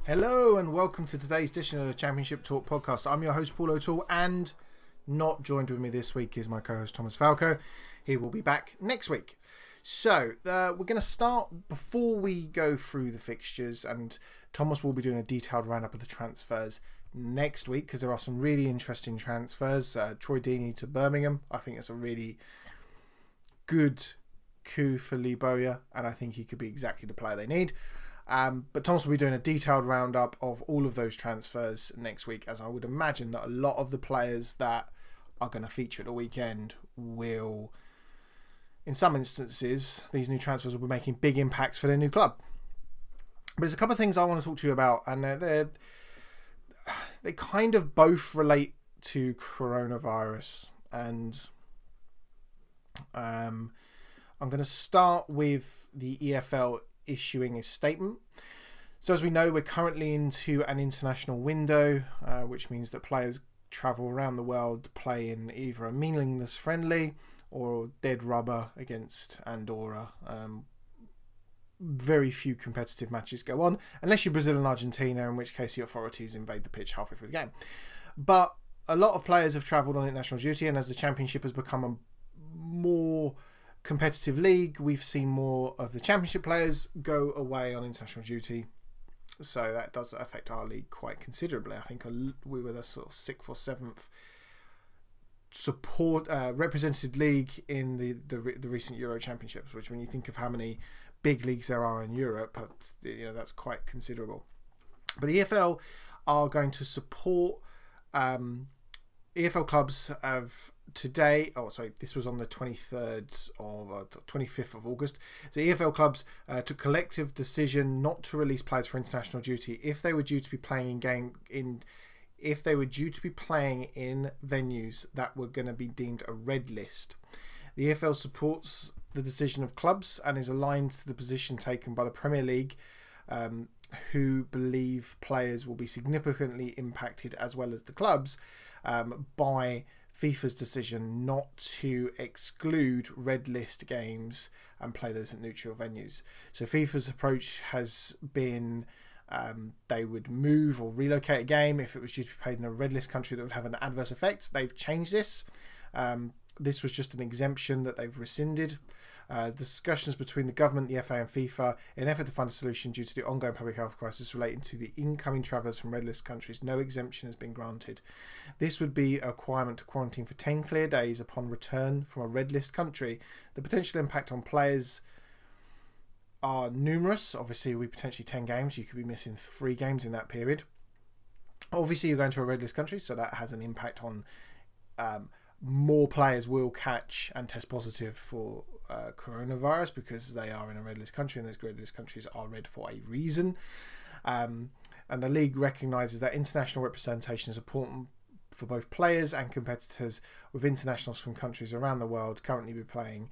Hello and welcome to today's edition of the Championship Talk podcast. I'm your host Paul O'Toole, and not joined with me this week is my co-host Thomas Falco. He will be back next week. So we're going to start before we go through the fixtures, and Thomas will be doing a detailed roundup of the transfers next week because there are some really interesting transfers. Troy Deeney to Birmingham, I think it's a really good coup for Lee Bowyer, and I think he could be exactly the player they need. But Thomas will be doing a detailed roundup of all of those transfers next week, as I would imagine that a lot of the players that are going to feature at the weekend will, in some instances, these new transfers will be making big impacts for their new club. But there's a couple of things I want to talk to you about, and they kind of both relate to coronavirus. And I'm going to start with the EFL issuing a statement. So as we know, we're currently into an international window, which means that players travel around the world to play in either a meaningless friendly or dead rubber against Andorra. Very few competitive matches go on, unless you're Brazil and Argentina, in which case the authorities invade the pitch halfway through the game. But a lot of players have travelled on international duty, and as the Championship has become a more competitive league, we've seen more of the Championship players go away on international duty, so that does affect our league quite considerably. I think we were the sort of 6th or 7th support represented league in the recent Euro Championships, which, when you think of how many big leagues there are in Europe, that's quite considerable. But the EFL are going to support EFL clubs have today, this was on the 25th of August. So EFL clubs took collective decision not to release players for international duty if they were due to be playing in venues that were going to be deemed a red list. The EFL supports the decision of clubs and is aligned to the position taken by the Premier League, who believe players will be significantly impacted, as well as the clubs, by FIFA's decision not to exclude red list games and play those at neutral venues. So FIFA's approach has been they would move or relocate a game if it was due to be played in a red list country that would have an adverse effect. They've changed this. This was just an exemption that they've rescinded. Discussions between the government, the FA and FIFA in an effort to find a solution due to the ongoing public health crisis relating to the incoming travellers from red list countries. No exemption has been granted. This would be a requirement to quarantine for 10 clear days upon return from a red list country. The potential impact on players are numerous. Obviously, we potentially 10 games. You could be missing 3 games in that period. Obviously, you're going to a red list country, so that has an impact on more players will catch and test positive for coronavirus because they are in a red list country, and those red list countries are red for a reason. And the league recognises that international representation is important for both players and competitors, with internationals from countries around the world currently be playing.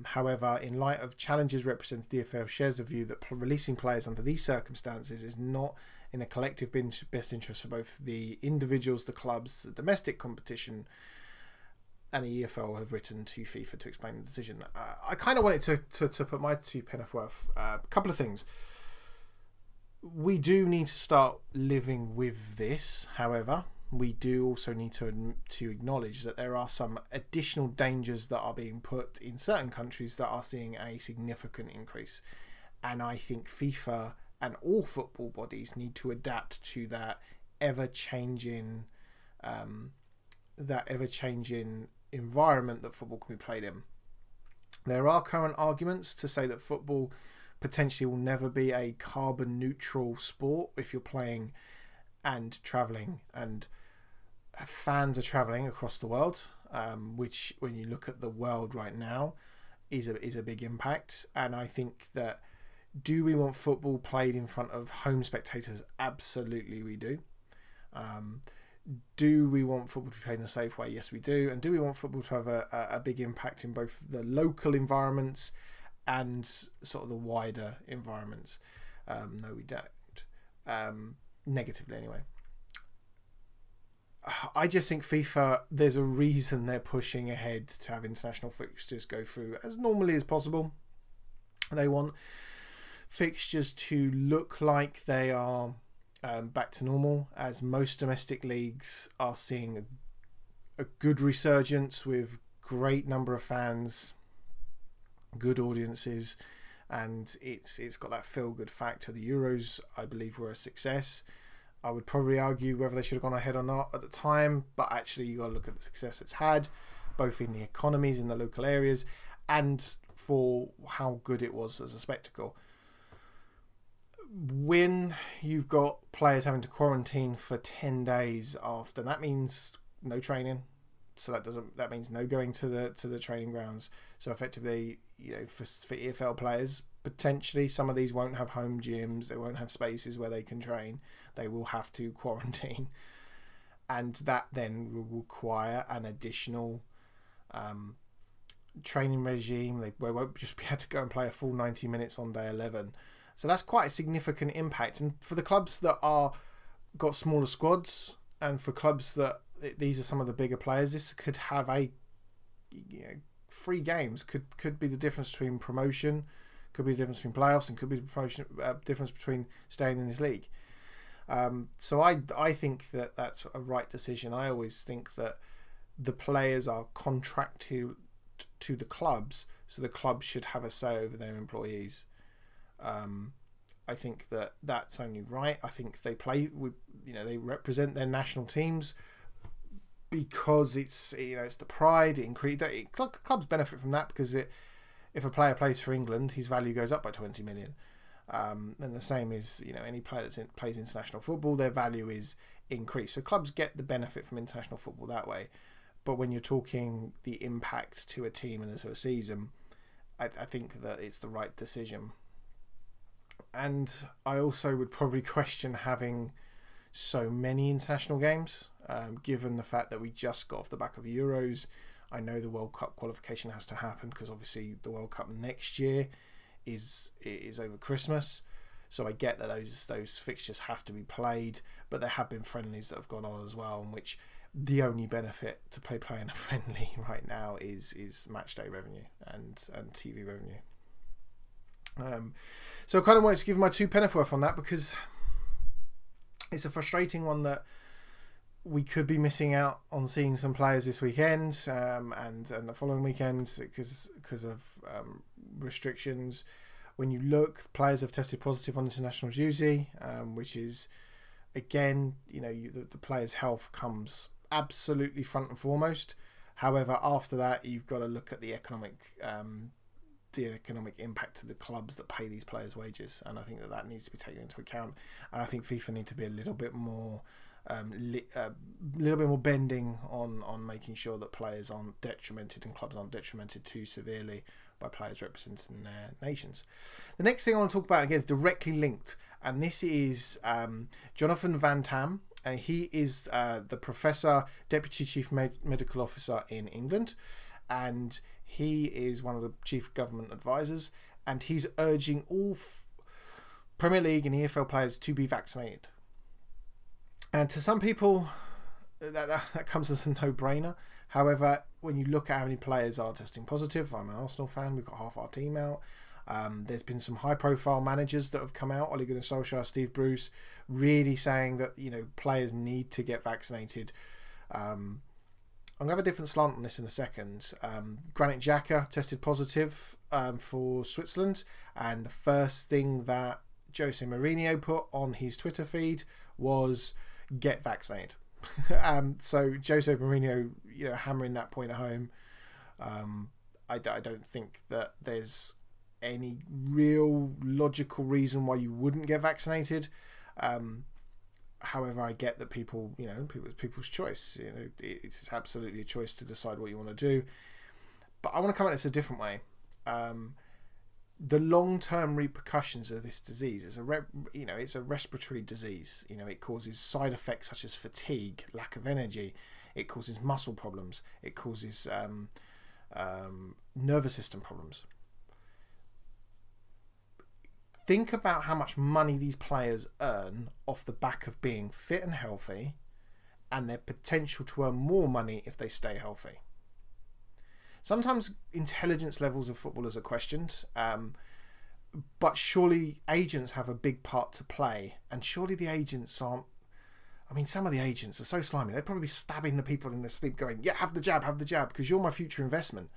However, in light of challenges represented, the EFL shares the view that releasing players under these circumstances is not in a collective best interest for both the individuals, the clubs, the domestic competition, and the EFL have written to FIFA to explain the decision. I kind of wanted to put my 2 pence worth. A couple of things. We do need to start living with this. However, we do also need to acknowledge that there are some additional dangers that are being put in certain countries that are seeing a significant increase. And I think FIFA and all football bodies need to adapt to that ever-changing environment that football can be played in. There are current arguments to say that football potentially will never be a carbon neutral sport if you're playing and travelling, and fans are travelling across the world, which, when you look at the world right now, is a big impact. And I think that, do we want football played in front of home spectators? Absolutely we do. Do we want football to be played in a safe way? Yes, we do. And do we want football to have a big impact in both the local environments and sort of the wider environments? No, we don't. Negatively, anyway. I just think FIFA, there's a reason they're pushing ahead to have international fixtures go through as normally as possible. They want fixtures to look like they are back to normal, as most domestic leagues are seeing a good resurgence with great number of fans, good audiences, and it's got that feel-good factor. The Euros, I believe, were a success. I would probably argue whether they should have gone ahead or not at the time, but actually you got to look at the success it's had, both in the economies in the local areas and for how good it was as a spectacle. When you've got players having to quarantine for 10 days after, that means no training. So that means no going to the training grounds. So effectively, for EFL players, potentially some of these won't have home gyms, they won't have spaces where they can train. They will have to quarantine, and that then will require an additional training regime. They won't just be able to go and play a full 90 minutes on day 11. So that's quite a significant impact. And for the clubs that got smaller squads, and for clubs that these are some of the bigger players, this could have a 3 games could be the difference between promotion, could be the difference between playoffs, and could be the difference between staying in this league. So I think that that's a right decision. I always think that the players are contracted to the clubs, so the clubs should have a say over their employees. I think that that's only right. I think they play with, they represent their national teams because it's the pride. Clubs benefit from that because if a player plays for England, his value goes up by 20 million. And the same is any player that plays international football, their value is increased. So clubs get the benefit from international football that way. But when you're talking the impact to a team and to a season, I think that it's the right decision. And I also would probably question having so many international games, given the fact that we just got off the back of Euros. I know the World Cup qualification has to happen because obviously the World Cup next year is over Christmas. So I get that those fixtures have to be played, but there have been friendlies that have gone on as well, in which the only benefit to playing a friendly right now is match day revenue and TV revenue. So I kind of wanted to give my 2 pence worth on that, because it's a frustrating one that we could be missing out on seeing some players this weekend and the following weekend because of restrictions. When you look, players have tested positive on international duty, which is, again, the player's health comes absolutely front and foremost. However, after that, you've got to look at the economic impact to the clubs that pay these players' wages, and I think that needs to be taken into account. And I think FIFA need to be a little bit more bending on making sure that players aren't detrimented and clubs aren't detrimented too severely by players representing their nations. The next thing I want to talk about, again, is directly linked, and this is Jonathan Van Tam. He is the Professor, Deputy Chief Medical Officer in England, and he is one of the chief government advisors, and he's urging all Premier League and EFL players to be vaccinated. And to some people, that comes as a no-brainer. However, when you look at how many players are testing positive, I'm an Arsenal fan, we've got half our team out. There's been some high-profile managers that have come out, Ole Gunnar Solskjaer, Steve Bruce, really saying that players need to get vaccinated. I'm going to have a different slant on this in a second. Granit Xhaka tested positive for Switzerland, and the first thing that Jose Mourinho put on his Twitter feed was get vaccinated. So Jose Mourinho, hammering that point home. I don't think that there's any real logical reason why you wouldn't get vaccinated. However, I get that people's choice. It's absolutely a choice to decide what you want to do. But I want to come at this a different way. The long-term repercussions of this disease is it's a respiratory disease. It causes side effects such as fatigue, lack of energy. It causes muscle problems. It causes nervous system problems. Think about how much money these players earn off the back of being fit and healthy, and their potential to earn more money if they stay healthy. Sometimes intelligence levels of footballers are questioned. But surely agents have a big part to play, and surely the agents aren't. I mean, some of the agents are so slimy. They'd probably be stabbing the people in their sleep, going, "Yeah, have the jab, because you're my future investment."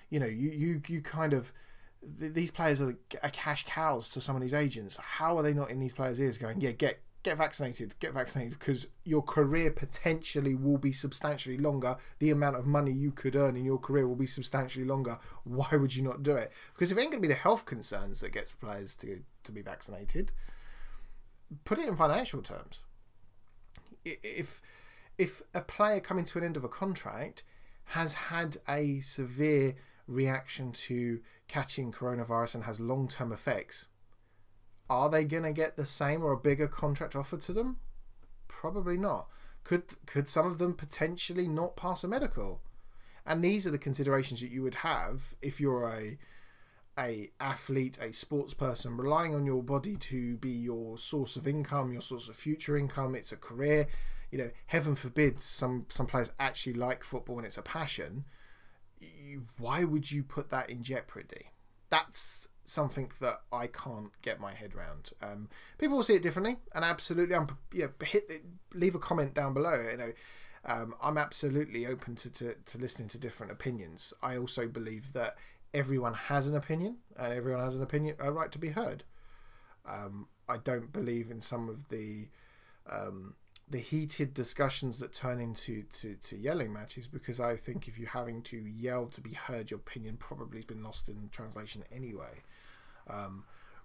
You know, you kind of, these players are cash cows to some of these agents. How are they not in these players' ears going, "Yeah, get vaccinated, because your career potentially will be substantially longer. The amount of money you could earn in your career will be substantially longer. Why would you not do it?" Because if it ain't going to be the health concerns that gets players to be vaccinated, put it in financial terms. If a player coming to an end of a contract has had a severe reaction to catching coronavirus and has long-term effects, are they going to get the same or a bigger contract offered to them? Probably not. Could some of them potentially not pass a medical? And these are the considerations that you would have if you're a athlete, a sports person, relying on your body to be your source of income, your source of future income. It's a career. You know, heaven forbid some players actually like football and it's a passion. Why would you put that in jeopardy? That's something that I can't get my head around. People will see it differently, and absolutely, leave a comment down below. You know, I'm absolutely open to listening to different opinions. I also believe that everyone has an opinion, and everyone has a right to be heard. I don't believe in some of the heated discussions that turn into yelling matches, because I think if you're having to yell to be heard, your opinion probably has been lost in translation anyway.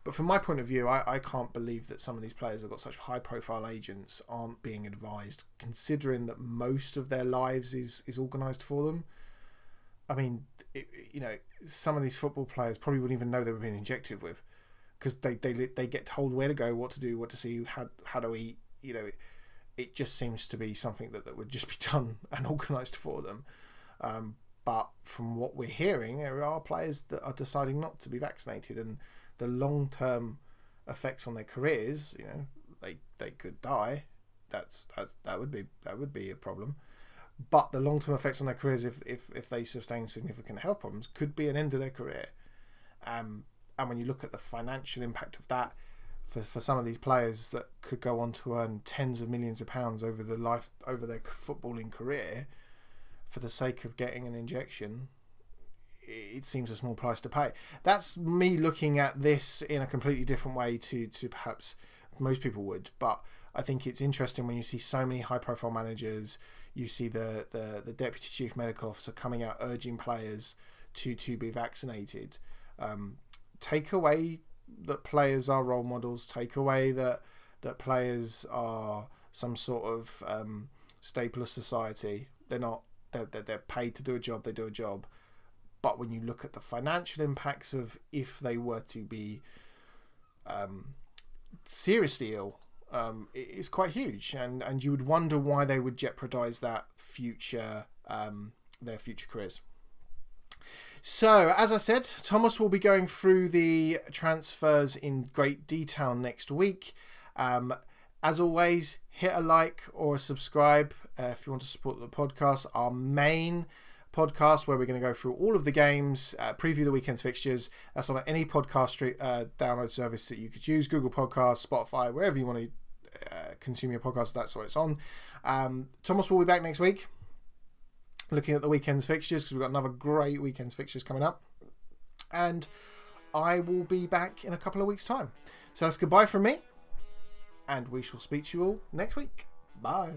But from my point of view, I can't believe that some of these players have got such high profile agents aren't being advised, considering that most of their lives is organised for them. I mean, you know, some of these football players probably wouldn't even know they were being injected with, because they get told where to go, what to do, what to see, how to eat. You know, it just seems to be something that would just be done and organised for them. But from what we're hearing, there are players that are deciding not to be vaccinated, and the long-term effects on their careers, you know, they could die. That would be a problem. But the long-term effects on their careers, if they sustain significant health problems, could be an end to their career. And when you look at the financial impact of that, for some of these players that could go on to earn tens of millions of pounds over their footballing career, for the sake of getting an injection, it seems a small price to pay. That's me looking at this in a completely different way to perhaps most people would. But I think it's interesting when you see so many high-profile managers. You see the deputy chief medical officer coming out urging players to be vaccinated. Take away that players are role models. Take away that players are some sort of staple of society. They're not. They're paid to do a job. They do a job. But when you look at the financial impacts of if they were to be seriously ill, it's quite huge, and you would wonder why they would jeopardize that future, their future careers. So, as I said, Thomas will be going through the transfers in great detail next week. As always, hit a like or a subscribe if you want to support the podcast. Our main podcast, where we're going to go through all of the games, preview the weekend's fixtures. That's on any podcast download service that you could use, Google Podcasts, Spotify, wherever you want to consume your podcast. That's what it's on. Thomas will be back next week, looking at the weekend's fixtures, because we've got another great weekend's fixtures coming up. And I will be back in a couple of weeks' time. So that's goodbye from me, and we shall speak to you all next week. Bye.